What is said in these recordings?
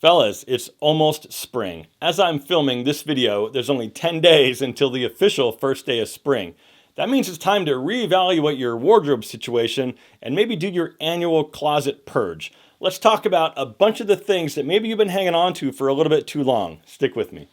Fellas, it's almost spring. As I'm filming this video, there's only 10 days until the official first day of spring. That means it's time to reevaluate your wardrobe situation and maybe do your annual closet purge. Let's talk about a bunch of the things that maybe you've been hanging on to for a little bit too long. Stick with me.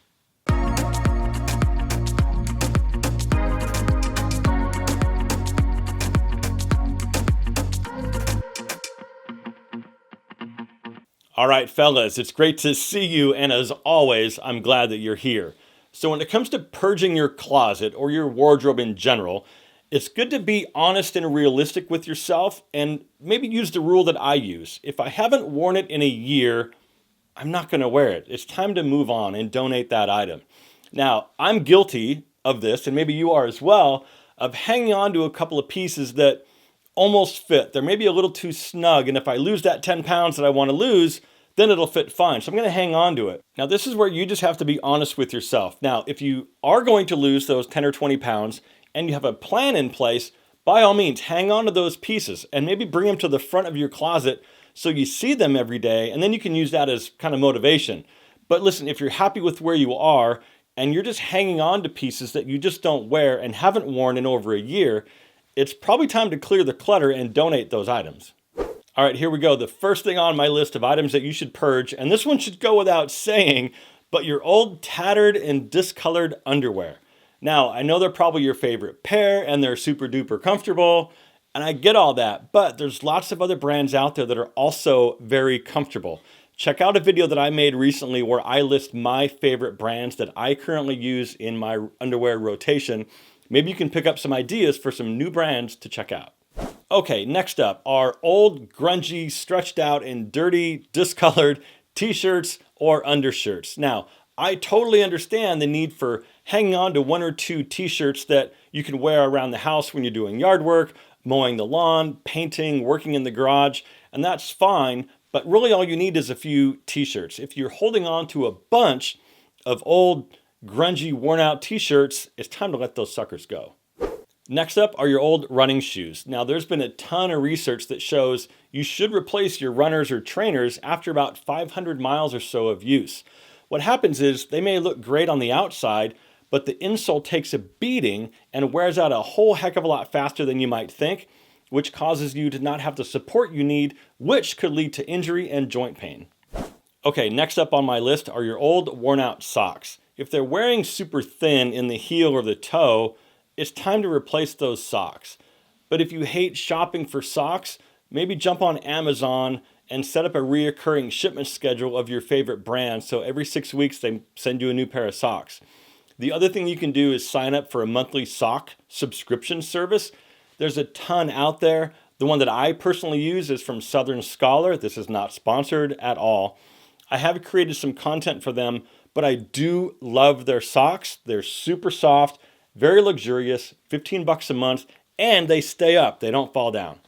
All right, fellas, it's great to see you, and as always, I'm glad that you're here. So when it comes to purging your closet or your wardrobe in general, it's good to be honest and realistic with yourself and maybe use the rule that I use. If I haven't worn it in a year, I'm not going to wear it. It's time to move on and donate that item. Now, I'm guilty of this, and maybe you are as well, of hanging on to a couple of pieces that almost fit. They're maybe a little too snug, and if I lose that 10 pounds that I want to lose, then it'll fit fine. So I'm going to hang on to it. Now, this is where you just have to be honest with yourself. Now, if you are going to lose those 10 or 20 pounds and you have a plan in place, by all means, hang on to those pieces and maybe bring them to the front of your closet so you see them every day, and then you can use that as kind of motivation. But listen, if you're happy with where you are and you're just hanging on to pieces that you just don't wear and haven't worn in over a year, it's probably time to clear the clutter and donate those items. All right, here we go. The first thing on my list of items that you should purge, and this one should go without saying, but your old tattered and discolored underwear. Now, I know they're probably your favorite pair and they're super duper comfortable, and I get all that, but there's lots of other brands out there that are also very comfortable. Check out a video that I made recently where I list my favorite brands that I currently use in my underwear rotation. Maybe you can pick up some ideas for some new brands to check out. Okay, next up are old, grungy, stretched out, and dirty, discolored t-shirts or undershirts. Now, I totally understand the need for hanging on to one or two t-shirts that you can wear around the house when you're doing yard work, mowing the lawn, painting, working in the garage, and that's fine, but really all you need is a few t-shirts. If you're holding on to a bunch of old, grungy, worn out t-shirts, it's time to let those suckers go. Next up are your old running shoes. Now, there's been a ton of research that shows you should replace your runners or trainers after about 500 miles or so of use. What happens is they may look great on the outside, but the insole takes a beating and wears out a whole heck of a lot faster than you might think, which causes you to not have the support you need, which could lead to injury and joint pain. Okay, next up on my list are your old worn out socks. If they're wearing super thin in the heel or the toe, it's time to replace those socks. But if you hate shopping for socks, maybe jump on Amazon and set up a reoccurring shipment schedule of your favorite brand, so every 6 weeks they send you a new pair of socks. The other thing you can do is sign up for a monthly sock subscription service. There's a ton out there. The one that I personally use is from Southern Scholar. This is not sponsored at all. I have created some content for them, but I do love their socks. They're super soft, very luxurious, 15 bucks a month, and they stay up. They don't fall down.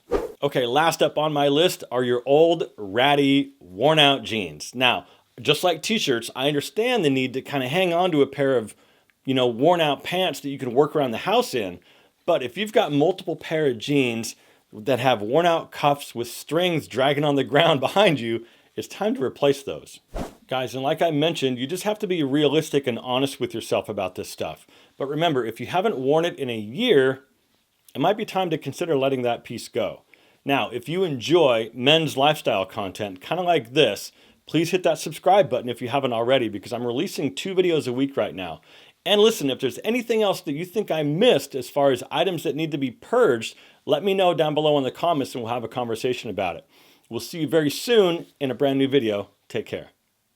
Okay, last up on my list are your old, ratty, worn out jeans. Now, just like t-shirts, I understand the need to kind of hang on to a pair of, worn out pants that you can work around the house in. But if you've got multiple pair of jeans that have worn out cuffs with strings dragging on the ground behind you, it's time to replace those. Guys, and like I mentioned, you just have to be realistic and honest with yourself about this stuff. But remember, if you haven't worn it in a year, it might be time to consider letting that piece go. Now, if you enjoy men's lifestyle content, kind of like this, please hit that subscribe button if you haven't already, because I'm releasing 2 videos a week right now. And listen, if there's anything else that you think I missed as far as items that need to be purged, let me know down below in the comments and we'll have a conversation about it. We'll see you very soon in a brand new video. Take care.